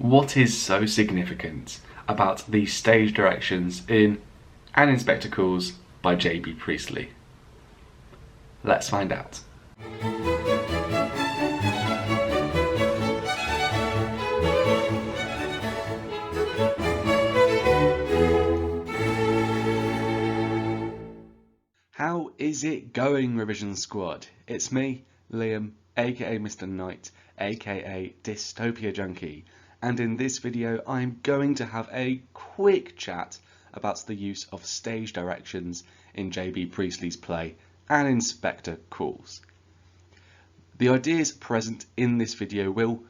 What is so significant about the stage directions in An Inspector Calls by J.B. Priestley? Let's find out. How is it going, Revision Squad? It's me, Liam, aka Mr. Knight, aka DystopiaJunkie, and in this video I'm going to have a quick chat about the use of stage directions in J.B. Priestley's play An Inspector Calls. The ideas present in this video will,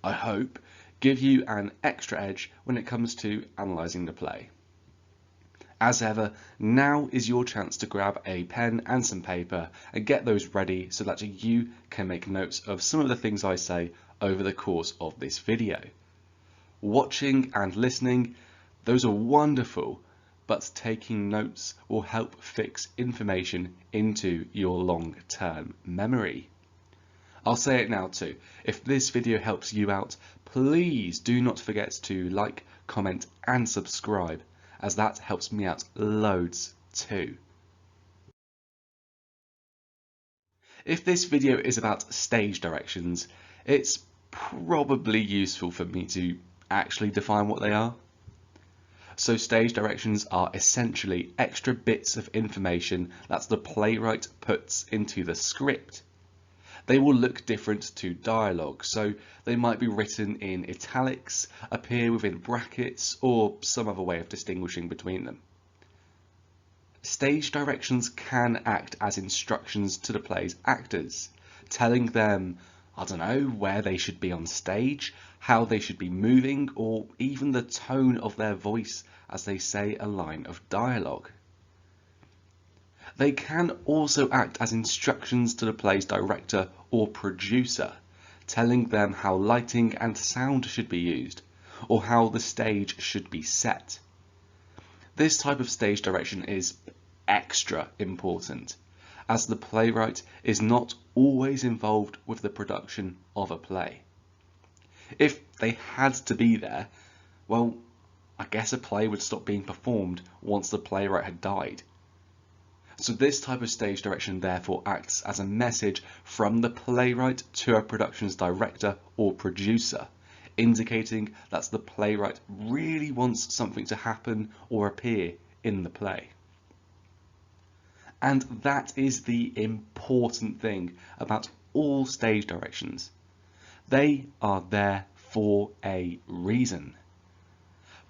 I hope, give you an extra edge when it comes to analysing the play. As ever, now is your chance to grab a pen and some paper and get those ready so that you can make notes of some of the things I say over the course of this video. Watching and listening, those are wonderful, but taking notes will help fix information into your long-term memory. I'll say it now too, if this video helps you out, please do not forget to like, comment and subscribe, as that helps me out loads too. If this video is about stage directions, it's probably useful for me to actually define what they are. So stage directions are essentially extra bits of information that the playwright puts into the script. They will look different to dialogue, so they might be written in italics, appear within brackets, or some other way of distinguishing between them. Stage directions can act as instructions to the play's actors, telling them, I don't know, where they should be on stage, how they should be moving, or even the tone of their voice as they say a line of dialogue. They can also act as instructions to the play's director or producer, telling them how lighting and sound should be used, or how the stage should be set. This type of stage direction is extra important, as the playwright is not always involved with the production of a play. If they had to be there, well, I guess a play would stop being performed once the playwright had died. So this type of stage direction therefore acts as a message from the playwright to a production's director or producer, indicating that the playwright really wants something to happen or appear in the play. And that is the important thing about all stage directions. They are there for a reason.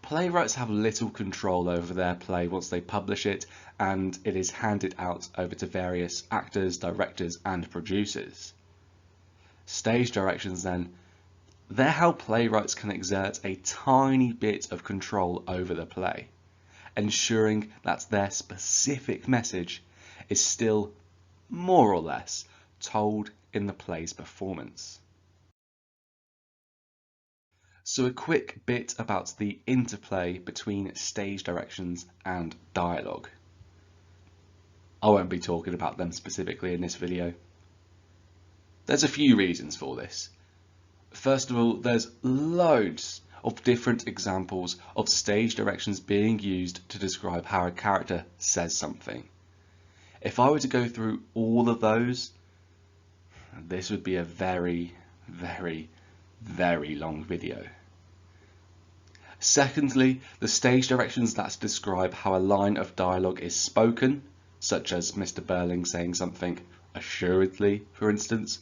Playwrights have little control over their play once they publish it and it is handed out over to various actors, directors and producers. Stage directions then, they're how playwrights can exert a tiny bit of control over the play, ensuring that their specific message is still more or less told in the play's performance. So a quick bit about the interplay between stage directions and dialogue. I won't be talking about them specifically in this video. There's a few reasons for this. First of all, there's loads of different examples of stage directions being used to describe how a character says something. If I were to go through all of those, this would be a very, very, very long video. Secondly, the stage directions that describe how a line of dialogue is spoken, such as Mr. Burling saying something assuredly, for instance,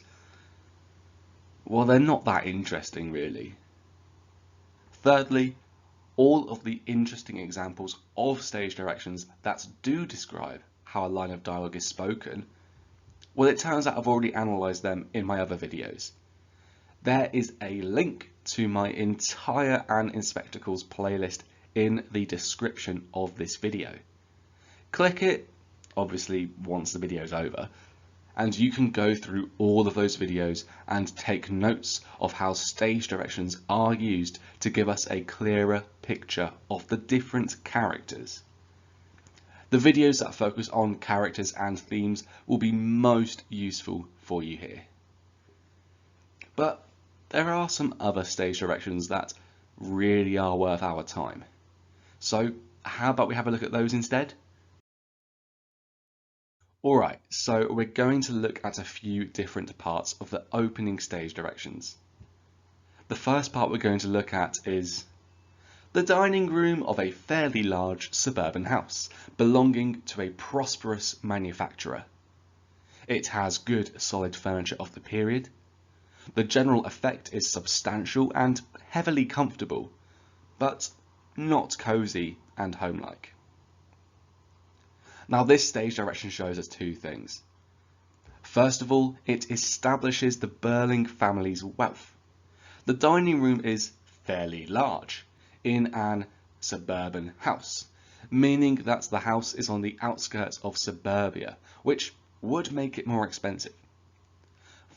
well, they're not that interesting really. Thirdly, all of the interesting examples of stage directions that do describe how a line of dialogue is spoken, well, it turns out I've already analysed them in my other videos. There is a link to my entire An Inspector Calls playlist in the description of this video. Click it, obviously once the video is over, and you can go through all of those videos and take notes of how stage directions are used to give us a clearer picture of the different characters. The videos that focus on characters and themes will be most useful for you here. But there are some other stage directions that really are worth our time. So how about we have a look at those instead? Alright, so we're going to look at a few different parts of the opening stage directions. The first part we're going to look at is the dining room of a fairly large suburban house belonging to a prosperous manufacturer. It has good solid furniture of the period. The general effect is substantial and heavily comfortable, but not cosy and homelike. Now this stage direction shows us two things. First of all, it establishes the Burling family's wealth. The dining room is fairly large in an suburban house, meaning that the house is on the outskirts of suburbia, which would make it more expensive.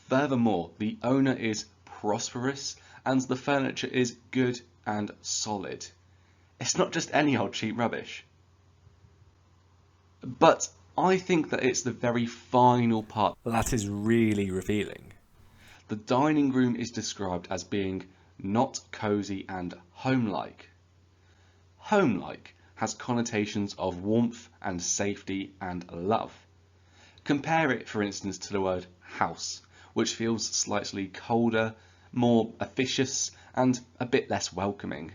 Furthermore, the owner is prosperous and the furniture is good and solid. It's not just any old cheap rubbish. But I think that it's the very final part that is really revealing. The dining room is described as being not cosy and homelike. Homelike has connotations of warmth and safety and love. Compare it, for instance, to the word house, which feels slightly colder, more officious, and a bit less welcoming.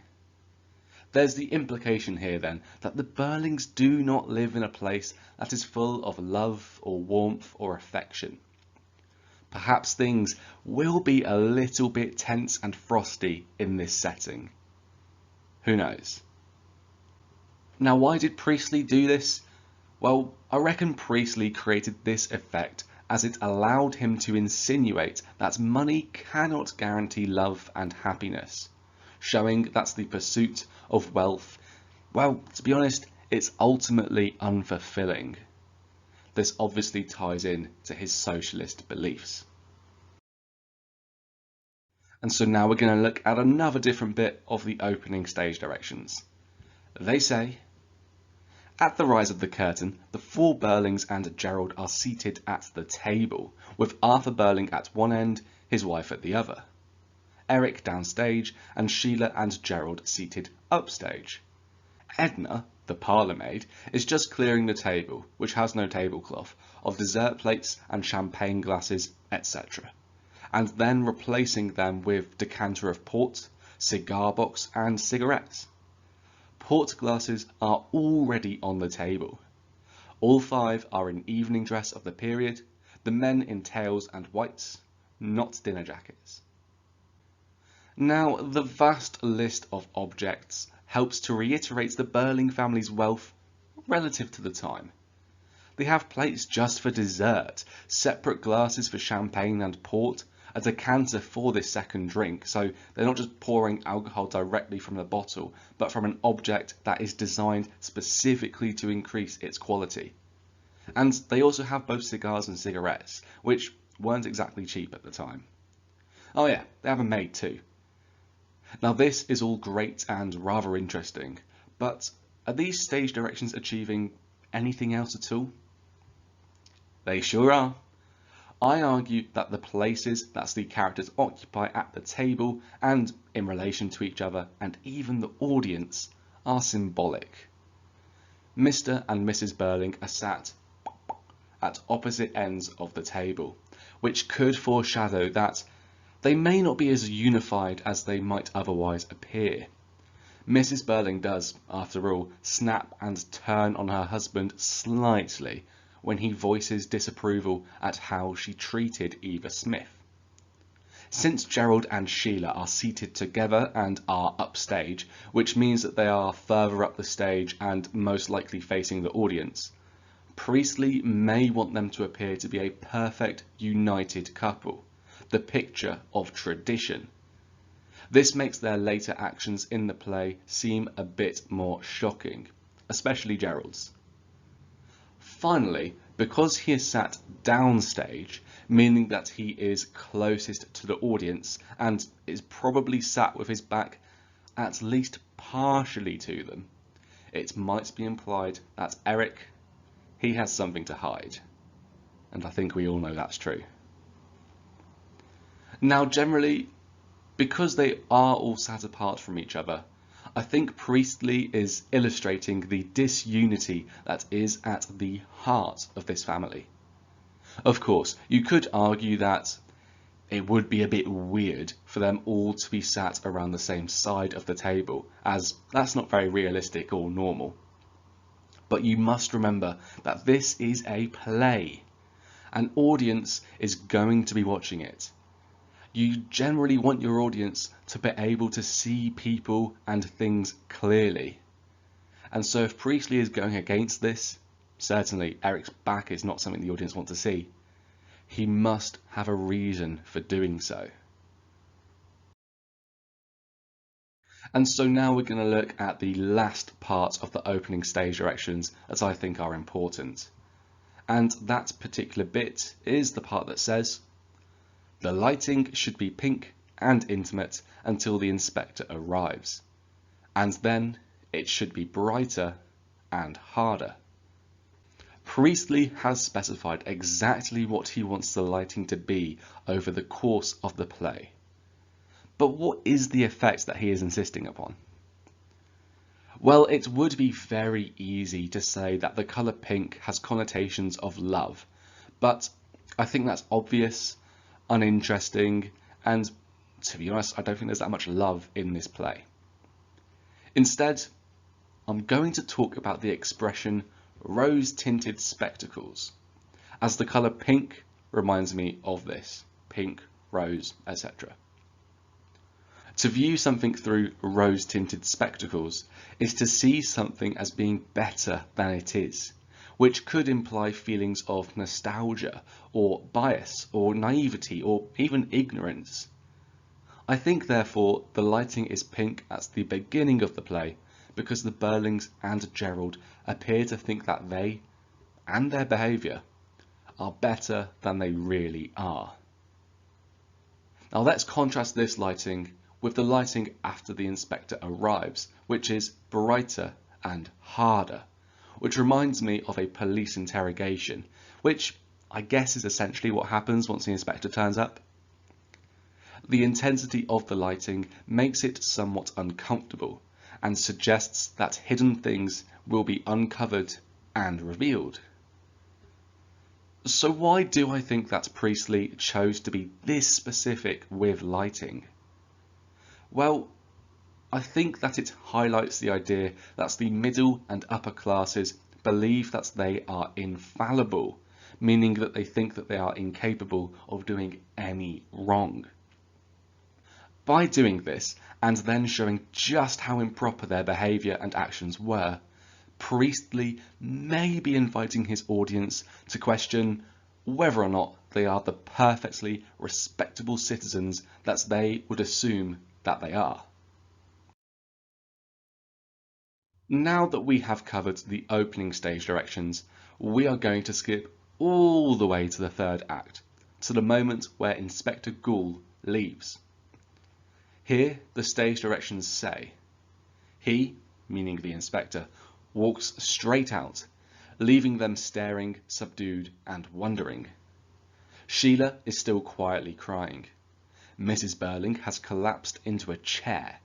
There's the implication here then that the Burlings do not live in a place that is full of love or warmth or affection. Perhaps things will be a little bit tense and frosty in this setting. Who knows? Now, why did Priestley do this? Well, I reckon Priestley created this effect as it allowed him to insinuate that money cannot guarantee love and happiness, showing that the pursuit of wealth, well, to be honest, it's ultimately unfulfilling. This obviously ties in to his socialist beliefs. And so now we're going to look at another different bit of the opening stage directions. They say, at the rise of the curtain, the four Burlings and Gerald are seated at the table, with Arthur Burling at one end, his wife at the other. Eric downstage, and Sheila and Gerald seated upstage. Edna, the parlour maid, is just clearing the table, which has no tablecloth, of dessert plates and champagne glasses, etc., and then replacing them with decanter of port, cigar box and cigarettes. Port glasses are already on the table. All five are in evening dress of the period, the men in tails and whites, not dinner jackets. Now, the vast list of objects helps to reiterate the Burling family's wealth relative to the time. They have plates just for dessert, separate glasses for champagne and port, a decanter for this second drink, so they're not just pouring alcohol directly from the bottle, but from an object that is designed specifically to increase its quality. And they also have both cigars and cigarettes, which weren't exactly cheap at the time. Oh yeah, they have a maid too. Now this is all great and rather interesting, but are these stage directions achieving anything else at all? They sure are. I argue that the places that the characters occupy at the table and in relation to each other and even the audience are symbolic. Mr. and Mrs. Burling are sat at opposite ends of the table, which could foreshadow that they may not be as unified as they might otherwise appear. Mrs. Burling does, after all, snap and turn on her husband slightly when he voices disapproval at how she treated Eva Smith. Since Gerald and Sheila are seated together and are upstage, which means that they are further up the stage and most likely facing the audience, Priestley may want them to appear to be a perfect united couple, the picture of tradition. This makes their later actions in the play seem a bit more shocking, especially Gerald's. Finally, because he is sat downstage, meaning that he is closest to the audience and is probably sat with his back at least partially to them, it might be implied that Eric, he has something to hide. And I think we all know that's true. Now, generally, Because they are all sat apart from each other, I think Priestley is illustrating the disunity that is at the heart of this family. Of course, you could argue that it would be a bit weird for them all to be sat around the same side of the table, as that's not very realistic or normal. But you must remember that this is a play. An audience is going to be watching it. You generally want your audience to be able to see people and things clearly. And so if Priestley is going against this, certainly Eric's back is not something the audience want to see. He must have a reason for doing so. And so now we're going to look at the last part of the opening stage directions that I think are important. And that particular bit is the part that says, the lighting should be pink and intimate until the inspector arrives, and then it should be brighter and harder. Priestley has specified exactly what he wants the lighting to be over the course of the play. But what is the effect that he is insisting upon? Well, it would be very easy to say that the colour pink has connotations of love, but I think that's obvious, uninteresting, and to be honest, I don't think there's that much love in this play. Instead, I'm going to talk about the expression rose-tinted spectacles, as the colour pink reminds me of this, pink, rose, etc. To view something through rose-tinted spectacles is to see something as being better than it is, which could imply feelings of nostalgia, or bias, or naivety, or even ignorance. I think, therefore, the lighting is pink at the beginning of the play, because the Burlings and Gerald appear to think that they, and their behaviour, are better than they really are. Now let's contrast this lighting with the lighting after the inspector arrives, which is brighter and harder, which reminds me of a police interrogation, which I guess is essentially what happens once the inspector turns up. The intensity of the lighting makes it somewhat uncomfortable and suggests that hidden things will be uncovered and revealed. So why do I think that Priestley chose to be this specific with lighting? Well, I think that it highlights the idea that the middle and upper classes believe that they are infallible, meaning that they think that they are incapable of doing any wrong. By doing this, and then showing just how improper their behaviour and actions were, Priestley may be inviting his audience to question whether or not they are the perfectly respectable citizens that they would assume that they are. Now that we have covered the opening stage directions, we are going to skip all the way to the third act, to the moment where Inspector Gould leaves. Here, the stage directions say, he, meaning the inspector, walks straight out, leaving them staring, subdued, and wondering. Sheila is still quietly crying. Mrs. Burling has collapsed into a chair.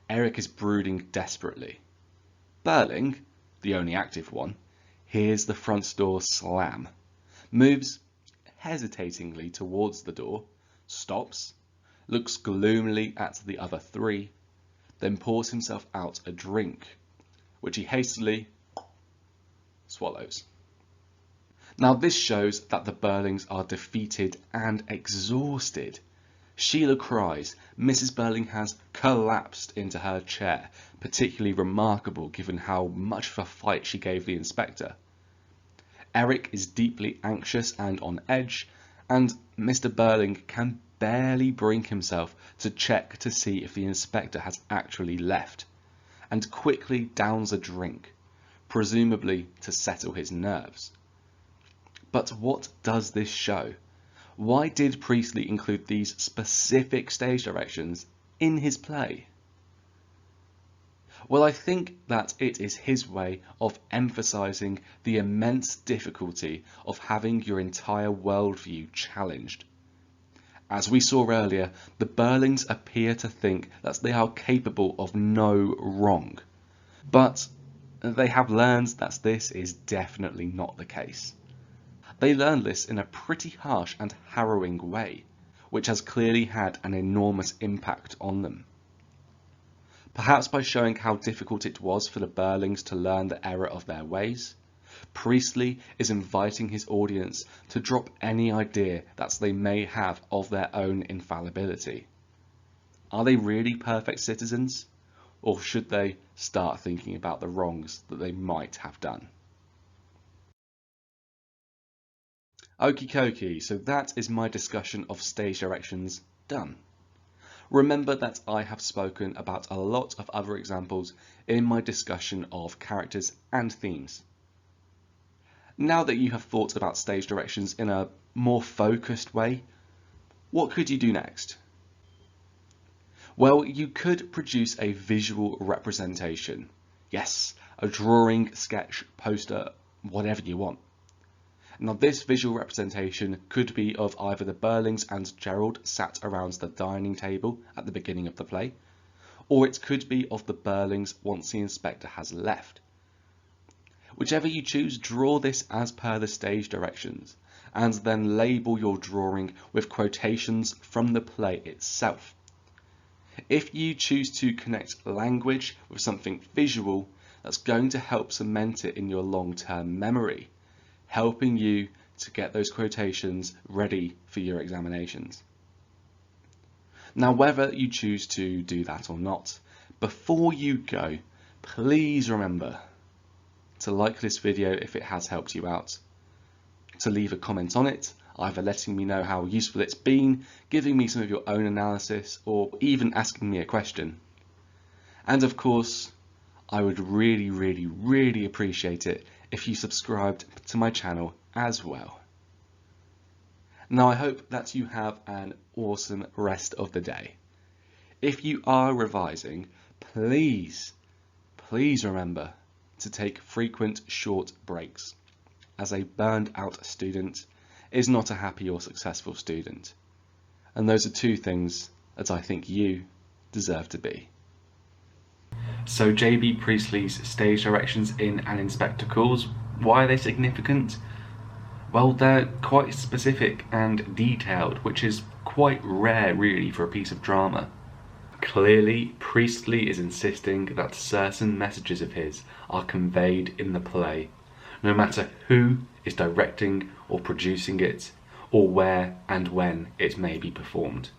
Eric is brooding desperately. Burling, the only active one, hears the front door slam, moves hesitatingly towards the door, stops, looks gloomily at the other three, then pours himself out a drink, which he hastily swallows. Now this shows that the Burlings are defeated and exhausted. Sheila cries. Mrs. Burling has collapsed into her chair, particularly remarkable given how much of a fight she gave the inspector. Eric is deeply anxious and on edge, and Mr. Burling can barely bring himself to check to see if the inspector has actually left, and quickly downs a drink, presumably to settle his nerves. But what does this show? Why did Priestley include these specific stage directions in his play? Well, I think that it is his way of emphasizing the immense difficulty of having your entire worldview challenged. As we saw earlier, the Burlings appear to think that they are capable of no wrong, but they have learned that this is definitely not the case. They learned this in a pretty harsh and harrowing way, which has clearly had an enormous impact on them. Perhaps by showing how difficult it was for the Burlings to learn the error of their ways, Priestley is inviting his audience to drop any idea that they may have of their own infallibility. Are they really perfect citizens, or should they start thinking about the wrongs that they might have done? Okie dokie, so that is my discussion of stage directions done. Remember that I have spoken about a lot of other examples in my discussion of characters and themes. Now that you have thought about stage directions in a more focused way, what could you do next? Well, you could produce a visual representation. Yes, a drawing, sketch, poster, whatever you want. Now, this visual representation could be of either the Burlings and Gerald sat around the dining table at the beginning of the play, or it could be of the Burlings once the inspector has left. Whichever you choose, draw this as per the stage directions, and then label your drawing with quotations from the play itself. If you choose to connect language with something visual, that's going to help cement it in your long-term memory, helping you to get those quotations ready for your examinations. Now, whether you choose to do that or not, before you go, please remember to like this video if it has helped you out, to leave a comment on it, either letting me know how useful it's been, giving me some of your own analysis, or even asking me a question. And of course, I would really appreciate it if you subscribed to my channel as well. Now, I hope that you have an awesome rest of the day. If you are revising, please remember to take frequent short breaks, as a burned out student is not a happy or successful student. And those are two things that I think you deserve to be. So J.B. Priestley's stage directions in An Inspector Calls, why are they significant? Well, they're quite specific and detailed, which is quite rare really for a piece of drama. Clearly, Priestley is insisting that certain messages of his are conveyed in the play, no matter who is directing or producing it, or where and when it may be performed.